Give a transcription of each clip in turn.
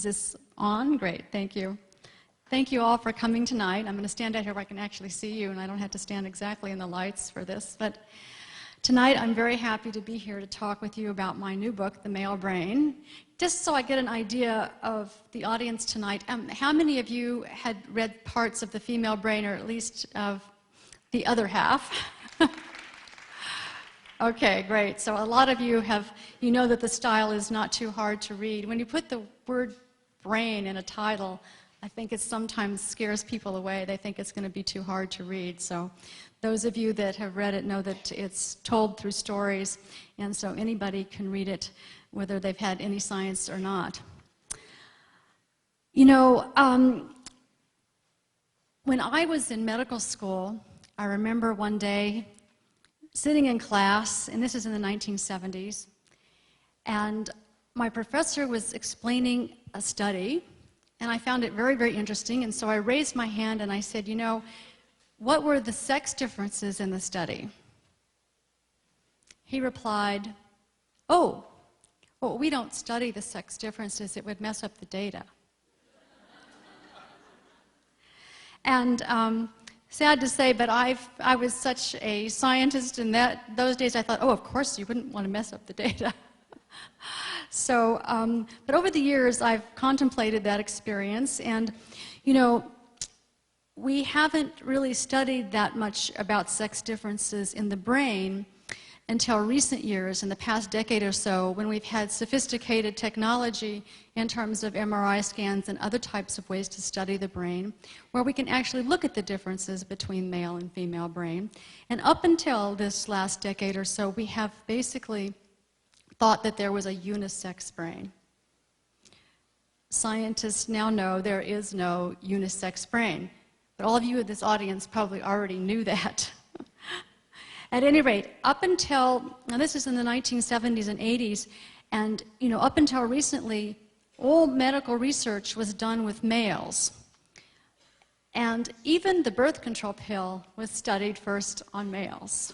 this on? Great, thank you. Thank you all for coming tonight. I'm going to stand out here where I can actually see you, and I don't have to stand exactly in the lights for this. But tonight, I'm very happy to be here to talk with you about my new book, The Male Brain. Just so I get an idea of the audience tonight, how many of you had read parts of The Female Brain, or at least of the other half? Okay, great. So a lot of you you know that the style is not too hard to read. When you put the word brain in a title, I think it sometimes scares people away. They think it's going to be too hard to read. So those of you that have read it know that it's told through stories, and so anybody can read it, whether they've had any science or not. You know, when I was in medical school, I remember one day sitting in class, and this is in the 1970s, and my professor was explaining a study, and I found it very, very interesting, and so I raised my hand and I said, you know, what were the sex differences in the study? He replied, oh, well, we don't study the sex differences, it would mess up the data. And sad to say, but I was such a scientist in those days, I thought, oh, of course you wouldn't want to mess up the data. So, but over the years, I've contemplated that experience, and, you know, we haven't really studied that much about sex differences in the brain until recent years, in the past decade or so, when we've had sophisticated technology in terms of MRI scans and other types of ways to study the brain, where we can actually look at the differences between male and female brain. And up until this last decade or so, we have basically thought that there was a unisex brain. Scientists now know there is no unisex brain, but all of you in this audience probably already knew that. At any rate, up until, now this is in the 1970s and 80s, and you know, up until recently, all medical research was done with males. And even the birth control pill was studied first on males.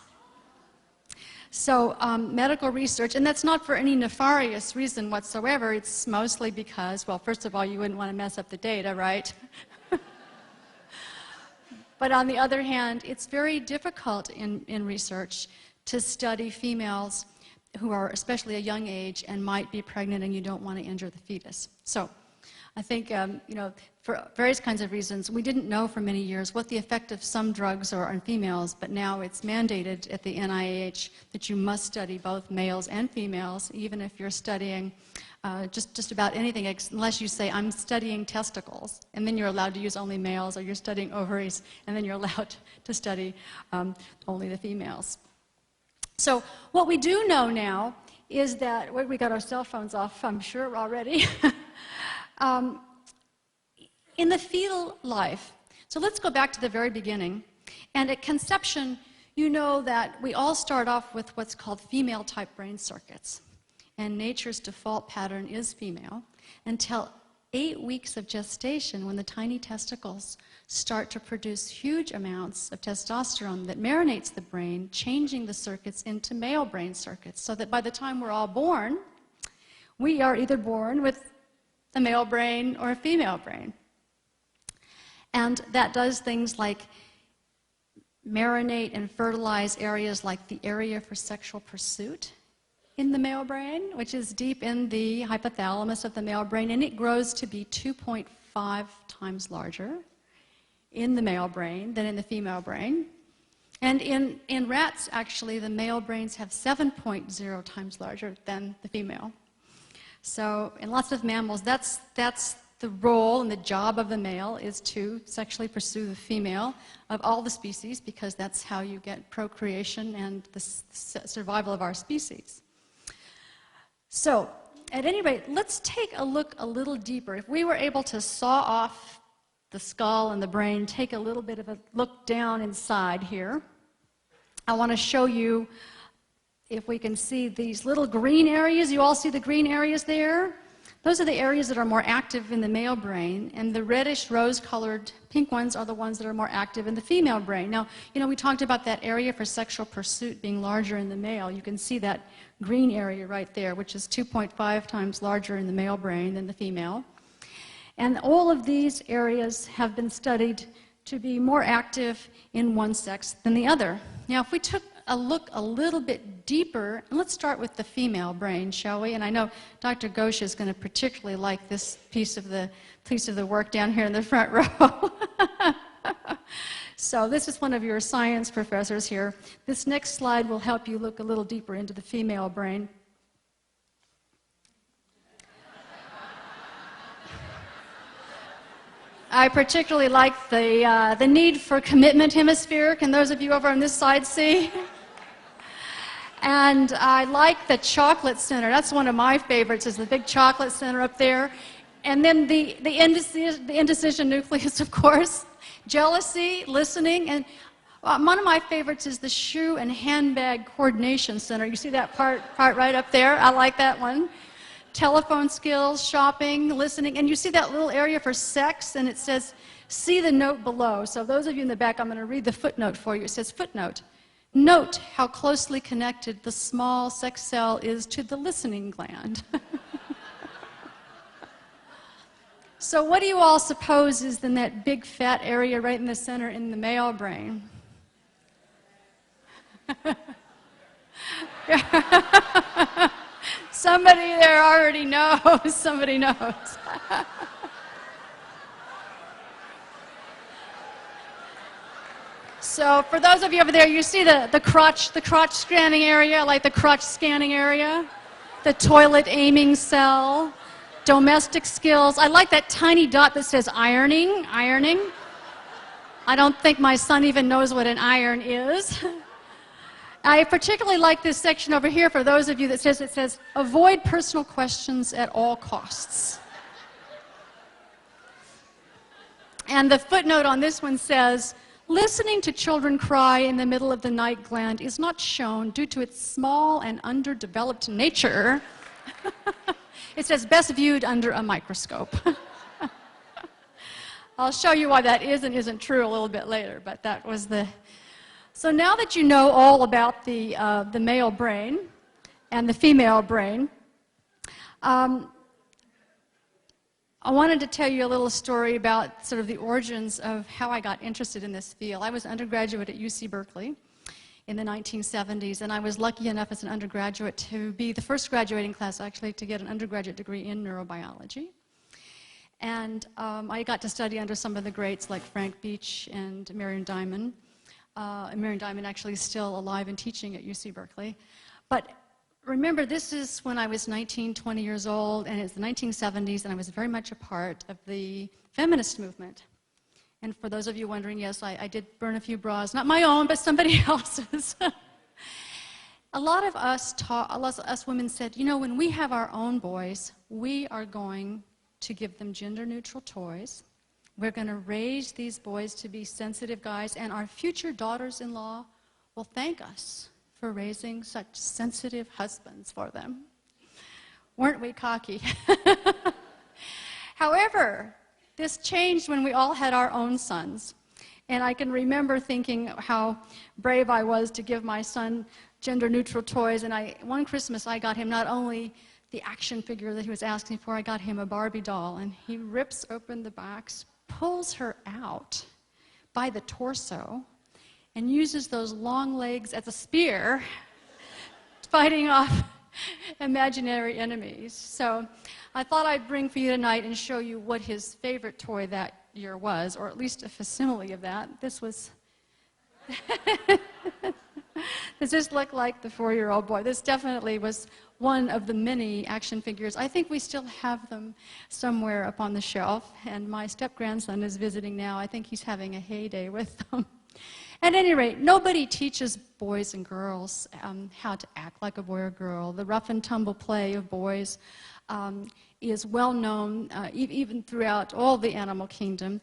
So medical research, and that's not for any nefarious reason whatsoever, it's mostly because, well, first of all, you wouldn't want to mess up the data, right? But on the other hand, it's very difficult in research to study females who are especially a young age and might be pregnant and you don't want to injure the fetus. So I think, you know, for various kinds of reasons, we didn't know for many years what the effect of some drugs are on females, but now it's mandated at the NIH that you must study both males and females, even if you're studying just about anything, unless you say, I'm studying testicles, and then you're allowed to use only males, or you're studying ovaries, and then you're allowed to study only the females. So what we do know now is that, we got our cell phones off, I'm sure, already. In the fetal life, so let's go back to the very beginning, and at conception, you know that we all start off with what's called female-type brain circuits. And nature's default pattern is female, until 8 weeks of gestation, when the tiny testicles start to produce huge amounts of testosterone that marinates the brain, changing the circuits into male brain circuits, so that by the time we're all born, we are either born with a male brain or a female brain. And that does things like marinate and fertilize areas like the area for sexual pursuit in the male brain, which is deep in the hypothalamus of the male brain, and it grows to be 2.5 times larger in the male brain than in the female brain. And in rats, actually, the male brains have 7.0 times larger than the female. So in lots of mammals, that's the role and the job of the male, is to sexually pursue the female of all the species, because that's how you get procreation and the survival of our species. So, at any rate, let's take a look a little deeper. If we were able to saw off the skull and the brain, take a little bit of a look down inside here, I want to show you, if we can see these little green areas. You all see the green areas there? Those are the areas that are more active in the male brain, and the reddish rose-colored pink ones are the ones that are more active in the female brain. Now, you know, we talked about that area for sexual pursuit being larger in the male. You can see that green area right there, which is 2.5 times larger in the male brain than the female. And all of these areas have been studied to be more active in one sex than the other. Now, if we took a look a little bit deeper, and let's start with the female brain, shall we? And I know Dr. Ghosh is going to particularly like this piece of the work down here in the front row. So this is one of your science professors here. This next slide will help you look a little deeper into the female brain. I particularly like the need for commitment hemisphere. Can those of you over on this side see? And I like the chocolate center. That's one of my favorites, is the big chocolate center up there. And then the indecision nucleus, of course. Jealousy, listening, and one of my favorites is the shoe and handbag coordination center. You see that part right up there? I like that one. Telephone skills, shopping, listening, and you see that little area for sex, and it says, see the note below. So those of you in the back, I'm going to read the footnote for you. It says, footnote, note how closely connected the small sex cell is to the listening gland. So what do you all suppose is in that big fat area right in the center in the male brain? Somebody there already knows. Somebody knows. So for those of you over there, you see the crotch scanning area, like the crotch scanning area, the toilet aiming cell, domestic skills. I like that tiny dot that says ironing. I don't think my son even knows what an iron is. I particularly like this section over here for those of you that says, avoid personal questions at all costs. And the footnote on this one says, listening to children cry in the middle of the night gland is not shown due to its small and underdeveloped nature. It says best viewed under a microscope. I'll show you why that is and isn't true a little bit later, but that was the... So now that you know all about the male brain and the female brain, I wanted to tell you a little story about sort of the origins of how I got interested in this field. I was an undergraduate at UC Berkeley in the 1970s, and I was lucky enough as an undergraduate to be the first graduating class actually to get an undergraduate degree in neurobiology. And I got to study under some of the greats like Frank Beach and Marion Diamond. Marion Diamond actually is still alive and teaching at UC Berkeley. But remember, this is when I was 19, 20 years old, and it's the 1970s, and I was very much a part of the feminist movement. And for those of you wondering, yes, I did burn a few bras, not my own, but somebody else's. A lot of us women said, you know, when we have our own boys, we are going to give them gender-neutral toys. We're going to raise these boys to be sensitive guys, and our future daughters-in-law will thank us for raising such sensitive husbands for them. Weren't we cocky? However, this changed when we all had our own sons. And I can remember thinking how brave I was to give my son gender-neutral toys. And one Christmas, I got him not only the action figure that he was asking for, I got him a Barbie doll. And he rips open the box, pulls her out by the torso, and uses those long legs as a spear, fighting off imaginary enemies. So I thought I'd bring for you tonight and show you what his favorite toy that year was, or at least a facsimile of that. This was... Does this look like the 4-year-old boy? This definitely was one of the many action figures. I think we still have them somewhere up on the shelf, and my step-grandson is visiting now. I think he's having a heyday with them. At any rate, nobody teaches boys and girls how to act like a boy or girl. The rough and tumble play of boys is well known even throughout all the animal kingdom.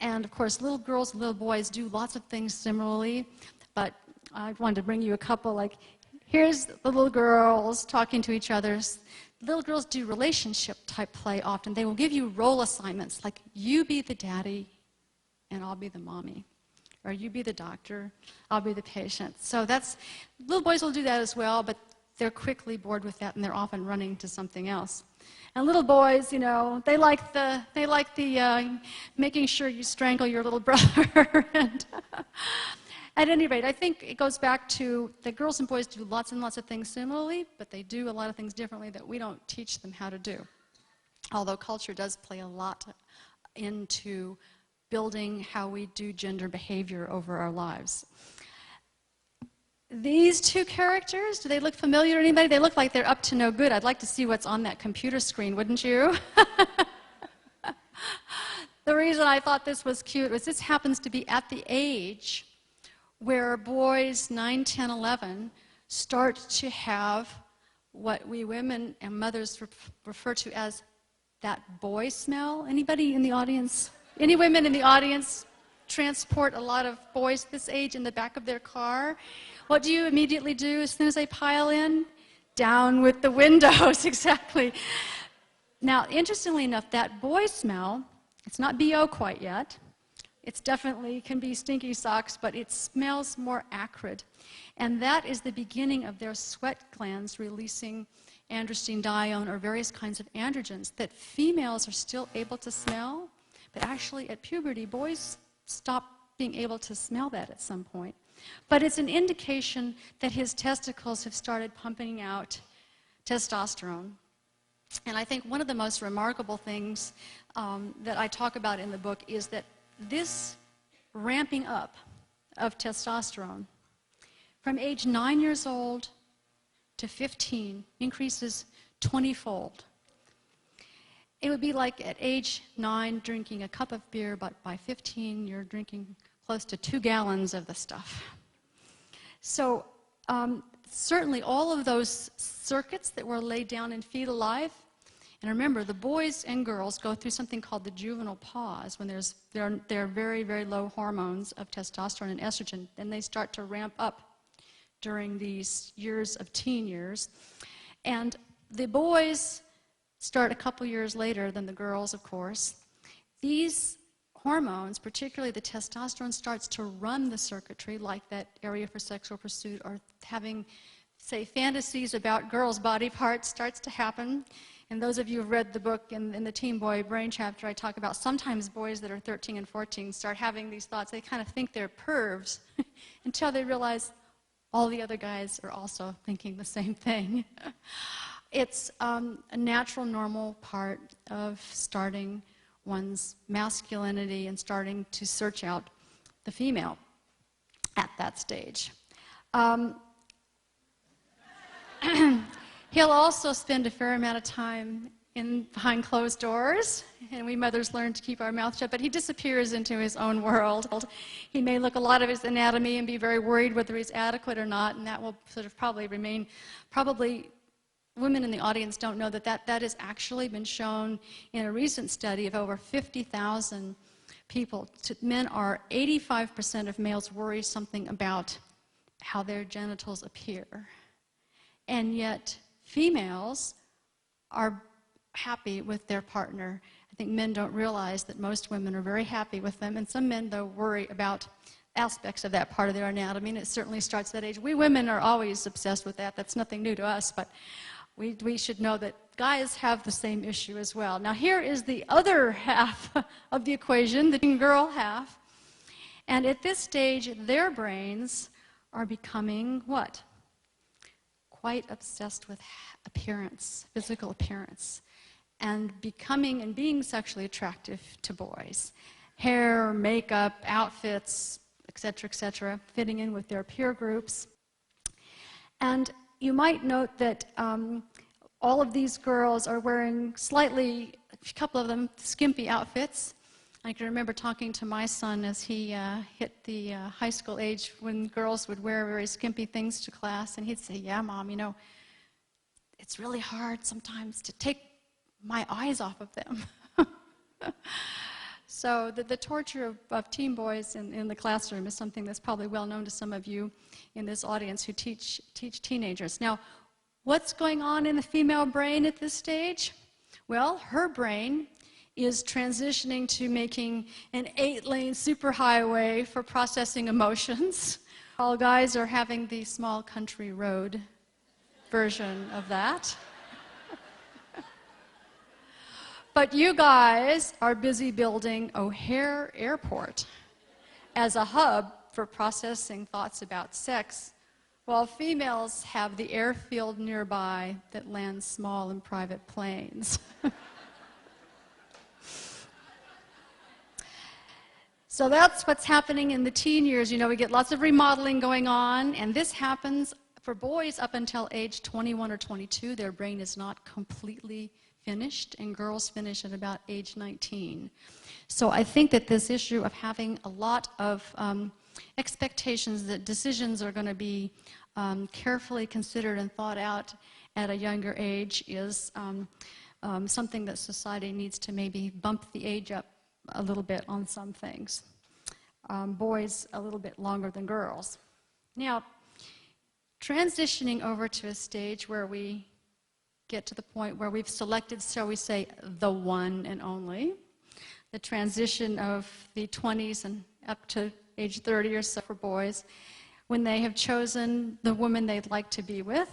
And of course, little girls and little boys do lots of things similarly, but I wanted to bring you a couple. Like, here's the little girls talking to each other. Little girls do relationship type play often. They will give you role assignments, like you be the daddy and I'll be the mommy. Or you be the doctor, I'll be the patient. So little boys will do that as well, but they're quickly bored with that and they're often running to something else. And little boys, you know, they like the making sure you strangle your little brother. And at any rate, I think it goes back to the girls and boys do lots and lots of things similarly, but they do a lot of things differently that we don't teach them how to do. Although culture does play a lot into building how we do gender behavior over our lives. These two characters, do they look familiar to anybody? They look like they're up to no good. I'd like to see what's on that computer screen, wouldn't you? The reason I thought this was cute was this happens to be at the age where boys 9, 10, 11 start to have what we women and mothers refer to as that boy smell. Anybody in the audience? Any women in the audience transport a lot of boys this age in the back of their car? What do you immediately do as soon as they pile in? Down with the windows, exactly. Now, interestingly enough, that boy smell, it's not BO quite yet. It's definitely can be stinky socks, but it smells more acrid. And that is the beginning of their sweat glands releasing androstenedione or various kinds of androgens that females are still able to smell, but actually at puberty, boys stop being able to smell that at some point. But it's an indication that his testicles have started pumping out testosterone. And I think one of the most remarkable things that I talk about in the book is that this ramping up of testosterone from age 9 years old to 15 increases 20-fold. It would be like at age 9 drinking a cup of beer, but by 15 you're drinking close to 2 gallons of the stuff. So certainly all of those circuits that were laid down in fetal life, and remember, the boys and girls go through something called the juvenile pause when there are very, very low hormones of testosterone and estrogen, and they start to ramp up during these years of teen years. And the boys start a couple years later than the girls, of course. These hormones, particularly the testosterone, starts to run the circuitry like that area for sexual pursuit or having, say, fantasies about girls' body parts starts to happen. And those of you who have read the book in the Teen Boy Brain chapter, I talk about sometimes boys that are 13 and 14 start having these thoughts. They kind of think they're pervs until they realize all the other guys are also thinking the same thing. It's a natural, normal part of starting one's masculinity and starting to search out the female at that stage. He'll also spend a fair amount of time behind closed doors, and we mothers learn to keep our mouth shut, but he disappears into his own world. He may look a lot of his anatomy and be very worried whether he's adequate or not, and that will sort of probably remain, women in the audience don't know that has actually been shown in a recent study of over 50,000 people. Men are 85% of males worry something about how their genitals appear. And yet females are happy with their partner. I think men don't realize that most women are very happy with them, and some men, though, worry about aspects of that part of their anatomy, and it certainly starts at that age. We women are always obsessed with that. That's nothing new to us, but we should know that guys have the same issue as well. Now here is the other half of the equation, the teen girl half, and at this stage their brains are becoming what? Quite obsessed with appearance, physical appearance, and becoming and being sexually attractive to boys. Hair, makeup, outfits, etc., fitting in with their peer groups. And you might note that all of these girls are wearing a couple of them, skimpy outfits. I can remember talking to my son as he hit the high school age when girls would wear very skimpy things to class, and he'd say, "Yeah, Mom, you know, it's really hard sometimes to take my eyes off of them." So the torture of teen boys in the classroom is something that's probably well known to some of you in this audience who teach teenagers. Now, what's going on in the female brain at this stage? Well, her brain is transitioning to making an 8-lane superhighway for processing emotions. All guys are having the small country road version of that. But you guys are busy building O'Hare Airport as a hub for processing thoughts about sex, while females have the airfield nearby that lands small and private planes. So that's what's happening in the teen years. You know, we get lots of remodeling going on, and this happens for boys up until age 21 or 22. Their brain is not completely finished, and girls finish at about age 19. So I think that this issue of having a lot of expectations that decisions are going to be carefully considered and thought out at a younger age is something that society needs to maybe bump the age up a little bit on some things. Boys a little bit longer than girls. Now, transitioning over to a stage where we get to the point where we've selected, shall we say, the one and only, the transition of the 20s and up to age 30 or so for boys, when they have chosen the woman they'd like to be with.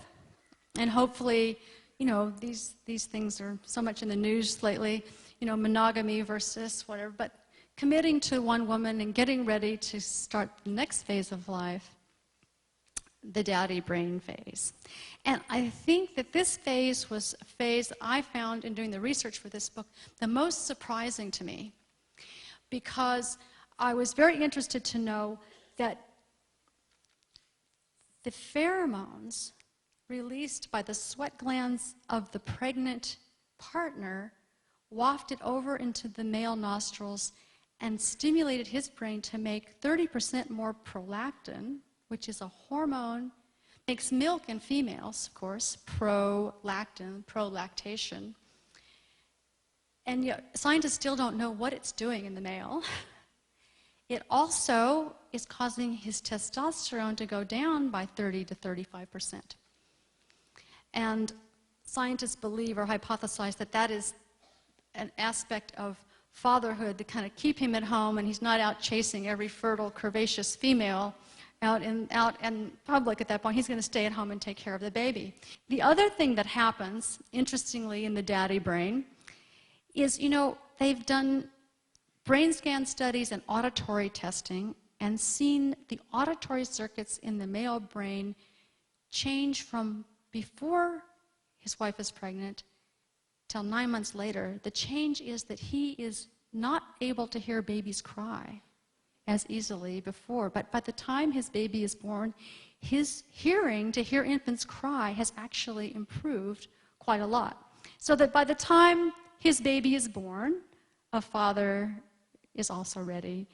And hopefully, you know, these things are so much in the news lately, you know, monogamy versus whatever, but committing to one woman and getting ready to start the next phase of life, the daddy brain phase. And I think that this phase was a phase that I found in doing the research for this book the most surprising to me, because I was very interested to know that the pheromones released by the sweat glands of the pregnant partner wafted over into the male nostrils and stimulated his brain to make 30% more prolactin, which is a hormone, makes milk in females, of course, prolactin, prolactation. And yet, scientists still don't know what it's doing in the male. It also is causing his testosterone to go down by 30 to 35%. And scientists believe or hypothesize that that is an aspect of fatherhood to kind of keep him at home and he's not out chasing every fertile, curvaceous female out in public at that point. He's going to stay at home and take care of the baby. The other thing that happens, interestingly, in the daddy brain is, you know, they've done brain scan studies and auditory testing and seen the auditory circuits in the male brain change from before his wife is pregnant till 9 months later. The change is that he is not able to hear babies cry as easily before, but by the time his baby is born, his hearing to hear infants cry has actually improved quite a lot. So that by the time his baby is born, a father is also ready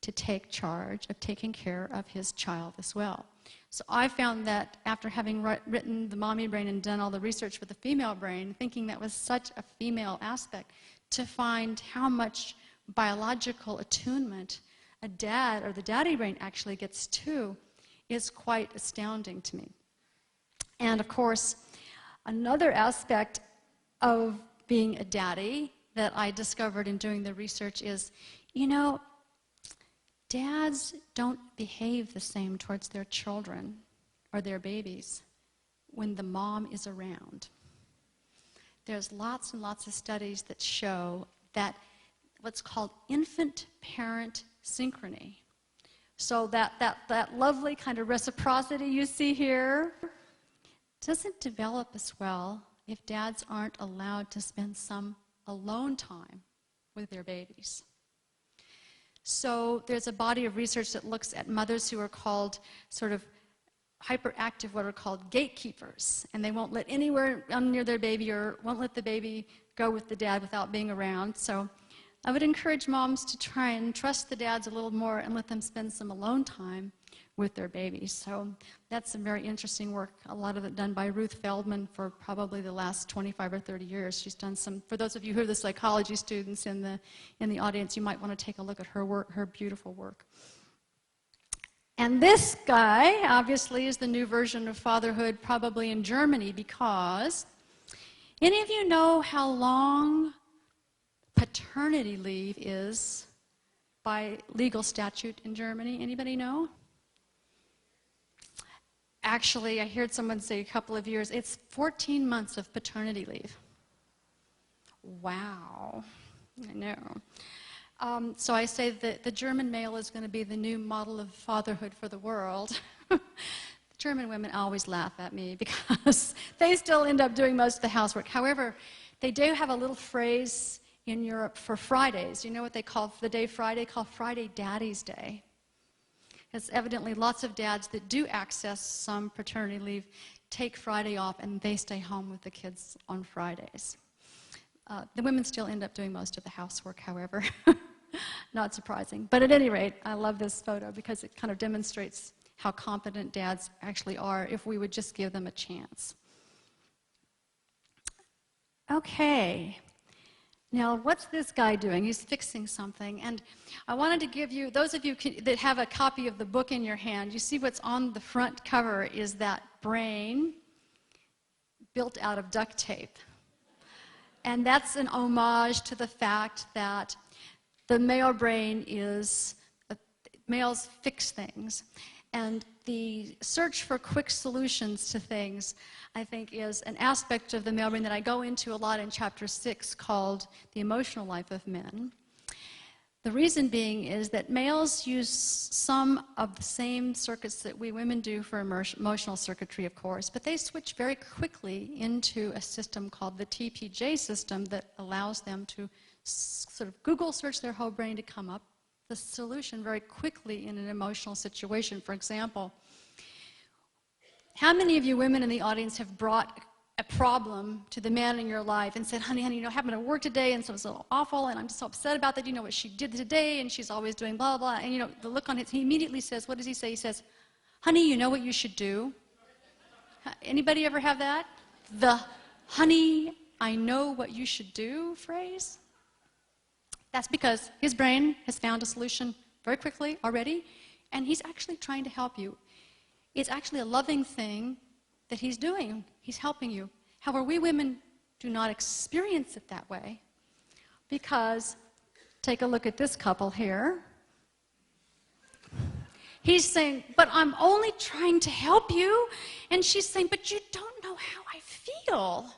to take charge of taking care of his child as well. So I found that after having written The Mommy Brain and done all the research for the female brain, thinking that was such a female aspect, to find how much biological attunement a dad or the daddy brain actually gets too is quite astounding to me. And of course, another aspect of being a daddy that I discovered in doing the research is, you know, dads don't behave the same towards their children or their babies when the mom is around. There's lots and lots of studies that show that what's called infant-parent synchrony, so that lovely kind of reciprocity you see here, doesn't develop as well if dads aren't allowed to spend some alone time with their babies. So there's a body of research that looks at mothers who are called sort of hyperactive, what are called gatekeepers, and they won't let anywhere near their baby or won't let the baby go with the dad without being around. So I would encourage moms to try and trust the dads a little more and let them spend some alone time with their babies. So that's some very interesting work, a lot of it done by Ruth Feldman for probably the last 25 or 30 years. She's done some, for those of you who are the psychology students in the audience, you might want to take a look at her work, her beautiful work. And this guy, obviously, is the new version of fatherhood, probably in Germany, because any of you know how long paternity leave is by legal statute in Germany? Anybody know? Actually, I heard someone say a couple of years, it's 14 months of paternity leave. wow, I know. So I say that the German male is going to be the new model of fatherhood for the world. The German women always laugh at me because they still end up doing most of the housework. However, they do have a little phrase in Europe for Fridays. You know what they call the day Friday? Called Friday Daddy's Day. It's evidently lots of dads that do access some paternity leave take Friday off and they stay home with the kids on Fridays. The women still end up doing most of the housework, however. Not surprising. But at any rate, I love this photo because it kind of demonstrates how competent dads actually are if we would just give them a chance. Okay. Now, what's this guy doing? He's fixing something. And I wanted to give you, those of you that have a copy of the book in your hand, you see what's on the front cover is that brain built out of duct tape. And that's an homage to the fact that the male brain is, males fix things. And the search for quick solutions to things, I think, is an aspect of the male brain that I go into a lot in chapter 6 called The Emotional Life of Men. The reason being is that males use some of the same circuits that we women do for emotional circuitry, of course, but they switch very quickly into a system called the TPJ system that allows them to sort of Google search their whole brain to come up the solution very quickly in an emotional situation. For example, how many of you women in the audience have brought a problem to the man in your life and said, honey, you know, I happened to work today and so it's so awful and I'm so upset about that, you know what she did today and she's always doing blah, blah, and you know, the look on his, he immediately says, what does he say? He says, honey, you know what you should do? Anybody ever have that? The honey, I know what you should do phrase? That's because his brain has found a solution very quickly already and he's actually trying to help you. It's actually a loving thing that he's doing. He's helping you. However, we women do not experience it that way because, take a look at this couple here. He's saying, but I'm only trying to help you. And she's saying, but you don't know how I feel.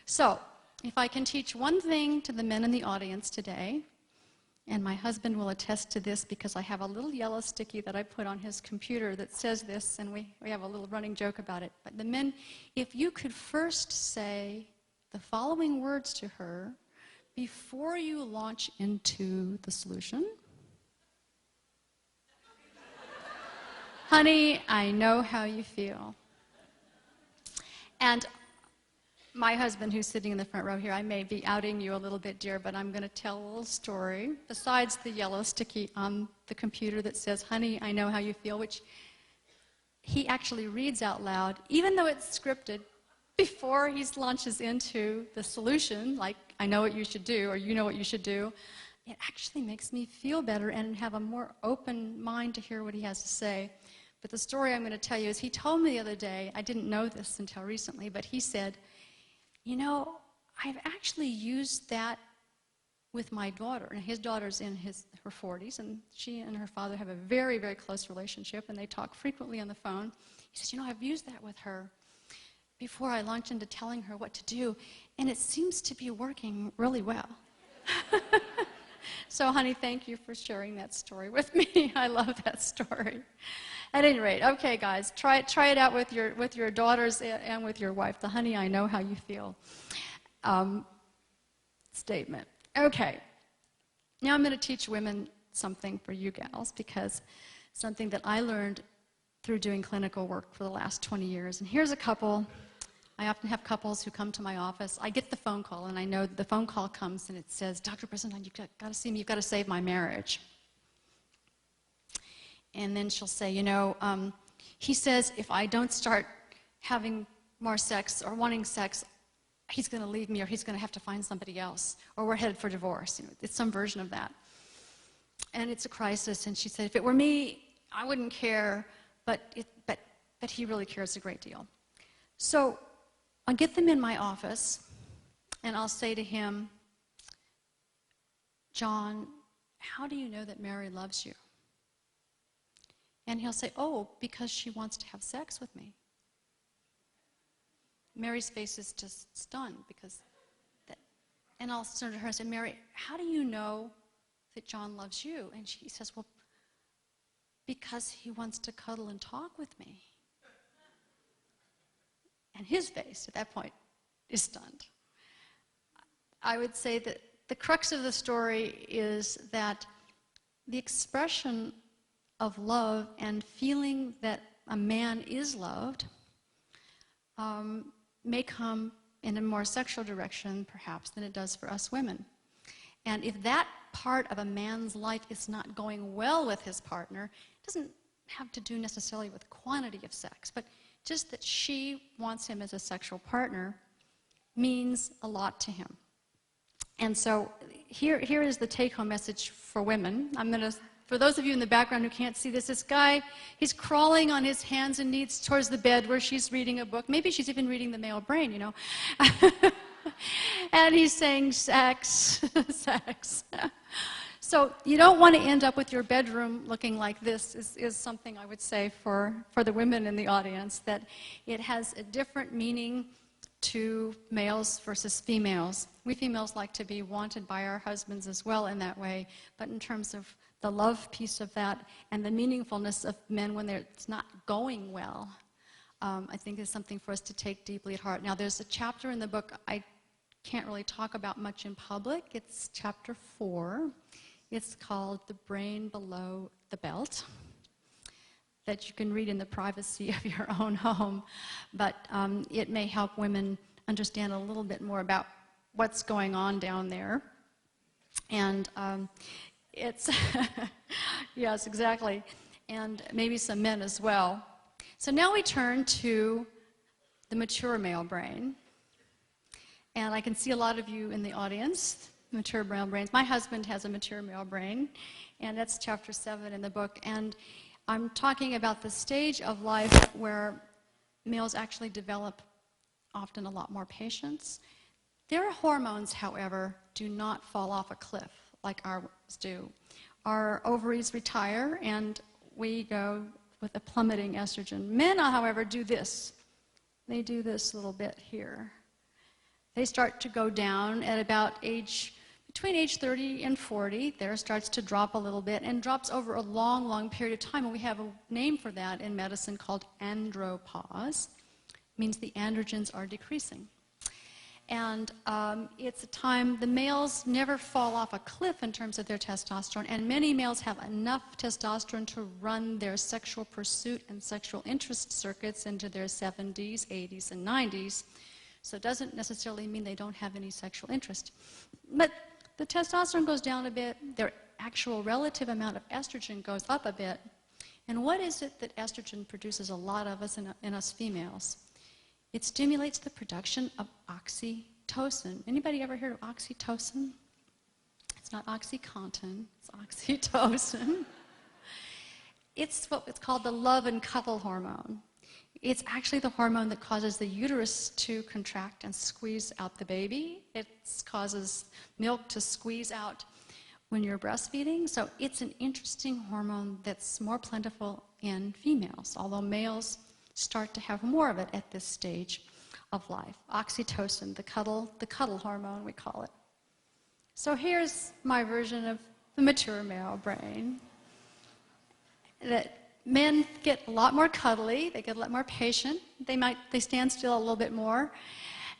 So, if I can teach one thing to the men in the audience today, and my husband will attest to this because I have a little yellow sticky that I put on his computer that says this, and we have a little running joke about it. But the men, if you could first say the following words to her before you launch into the solution. Honey, I know how you feel. And my husband, who's sitting in the front row here, I may be outing you a little bit, dear, but I'm going to tell a little story besides the yellow sticky on the computer that says, honey, I know how you feel, which he actually reads out loud, even though it's scripted, before he launches into the solution, like, I know what you should do, or you know what you should do. It actually makes me feel better and have a more open mind to hear what he has to say. But the story I'm going to tell you is he told me the other day, I didn't know this until recently, but he said, you know, I've actually used that with my daughter. And his daughter's in her 40s, and she and her father have a very, very close relationship, and they talk frequently on the phone. He says, you know, I've used that with her before I launch into telling her what to do, and it seems to be working really well. So, honey, thank you for sharing that story with me. I love that story. At any rate, okay, guys, try it out with your daughters and with your wife. The honey, I know how you feel statement. Okay, now I'm going to teach women something for you gals, because something that I learned through doing clinical work for the last 20 years. And here's a couple. I often have couples who come to my office. I get the phone call, and I know the phone call comes, and it says, Dr. Brizendine, you've got to see me. You've got to save my marriage. And then she'll say, you know, he says if I don't start having more sex or wanting sex, he's going to leave me, or he's going to have to find somebody else, or we're headed for divorce. You know, it's some version of that. And it's a crisis. And she said, if it were me, I wouldn't care, but he really cares a great deal. So I'll get them in my office, and I'll say to him, John, how do you know that Mary loves you? And he'll say, oh, because she wants to have sex with me. Mary's face is just stunned because that, and I'll turn to her and say, Mary, how do you know that John loves you? And she says, well, because he wants to cuddle and talk with me. And his face at that point is stunned. I would say that the crux of the story is that the expression of love and feeling that a man is loved may come in a more sexual direction, perhaps, than it does for us women. And if that part of a man's life is not going well with his partner, it doesn't have to do necessarily with quantity of sex, but just that she wants him as a sexual partner means a lot to him. And so here is the take-home message for women. For those of you in the background who can't see this guy, he's crawling on his hands and knees towards the bed where she's reading a book. Maybe she's even reading The Male Brain, you know. And he's saying, sex, sex. So you don't want to end up with your bedroom looking like this is something I would say for the women in the audience, that it has a different meaning to males versus females. We females like to be wanted by our husbands as well in that way, but in terms of the love piece of that and the meaningfulness of men when it's not going well, I think is something for us to take deeply at heart. Now there's a chapter in the book I can't really talk about much in public. It's chapter 4. It's called The Brain Below the Belt, that you can read in the privacy of your own home, but it may help women understand a little bit more about what's going on down there. And it's, yes, exactly, and maybe some men as well. So now we turn to the mature male brain, and I can see a lot of you in the audience, mature male brains. My husband has a mature male brain, and that's chapter 7 in the book, and I'm talking about the stage of life where males actually develop often a lot more patience. Their hormones, however, do not fall off a cliff like ours do. Our ovaries retire and we go with a plummeting estrogen. Men, however, do this. They do this little bit here. They start to go down at about between age 30 and 40, there starts to drop a little bit and drops over a long, long period of time. And we have a name for that in medicine called andropause. It means the androgens are decreasing. And it's a time the males never fall off a cliff in terms of their testosterone, and many males have enough testosterone to run their sexual pursuit and sexual interest circuits into their 70s, 80s, and 90s. So it doesn't necessarily mean they don't have any sexual interest. But the testosterone goes down a bit, their actual relative amount of estrogen goes up a bit. And what is it that estrogen produces a lot of us in us females? It stimulates the production of oxytocin. Anybody ever heard of oxytocin? It's not OxyContin, it's oxytocin. It's what's called the love and cuddle hormone. It's actually the hormone that causes the uterus to contract and squeeze out the baby. It causes milk to squeeze out when you're breastfeeding. So it's an interesting hormone that's more plentiful in females, although males start to have more of it at this stage of life. Oxytocin, the cuddle hormone, we call it. So here's my version of the mature male brain. That men get a lot more cuddly, they get a lot more patient, they stand still a little bit more.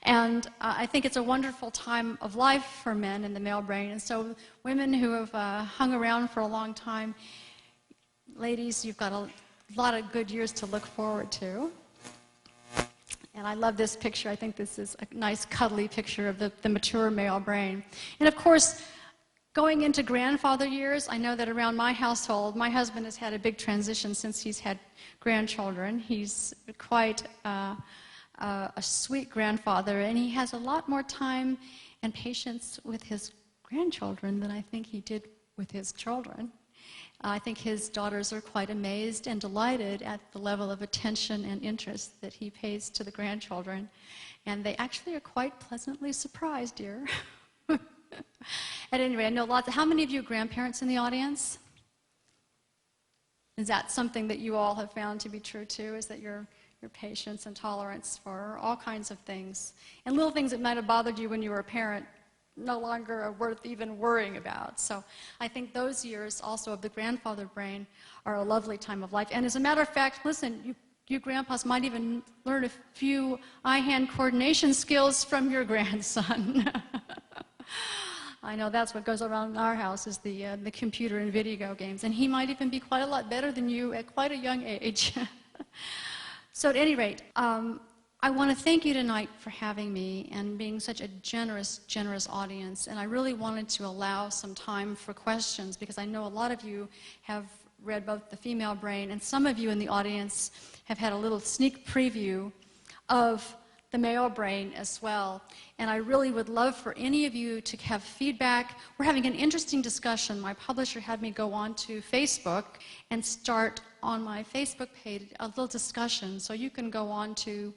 And I think it's a wonderful time of life for men in the male brain. And so women who have hung around for a long time, ladies, you've got a lot of good years to look forward to. And I love this picture. I think this is a nice cuddly picture of the mature male brain. And of course, going into grandfather years, I know that around my household, my husband has had a big transition since he's had grandchildren. He's quite a sweet grandfather, and he has a lot more time and patience with his grandchildren than I think he did with his children. I think his daughters are quite amazed and delighted at the level of attention and interest that he pays to the grandchildren, and they actually are quite pleasantly surprised, dear. At any rate, I know lots. How many of you are grandparents in the audience? Is that something that you all have found to be true too? Is that your your patience and tolerance for all kinds of things. And little things that might have bothered you when you were a parent no longer are worth even worrying about. So I think those years also of the grandfather brain are a lovely time of life. And as a matter of fact, listen, you grandpas might even learn a few eye-hand coordination skills from your grandson. I know that's what goes around in our house is the computer and video games. And he might even be quite a lot better than you at quite a young age. So at any rate, I want to thank you tonight for having me and being such a generous, generous audience. And I really wanted to allow some time for questions because I know a lot of you have read both The Female Brain and some of you in the audience have had a little sneak preview of The Male Brain as well. And I really would love for any of you to have feedback. We're having an interesting discussion. My publisher had me go on to Facebook and start on my Facebook page a little discussion. So you can go on to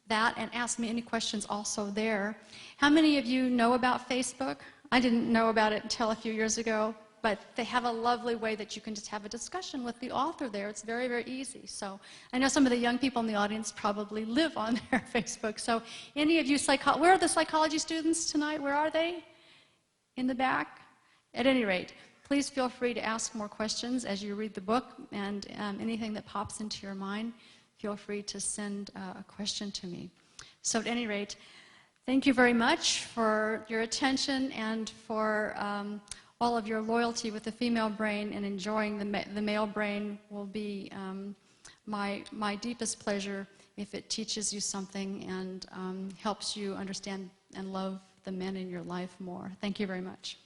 that and ask me any questions also there. How many of you know about Facebook? I didn't know about it until a few years ago, but they have a lovely way that you can just have a discussion with the author there. It's very, very easy. So I know some of the young people in the audience probably live on their Facebook. So any of you, where are the psychology students tonight? Where are they? In the back? At any rate, please feel free to ask more questions as you read the book, and anything that pops into your mind, feel free to send a question to me. So at any rate, thank you very much for your attention and for all of your loyalty with the female brain, and enjoying the male brain will be my deepest pleasure if it teaches you something and helps you understand and love the men in your life more. Thank you very much.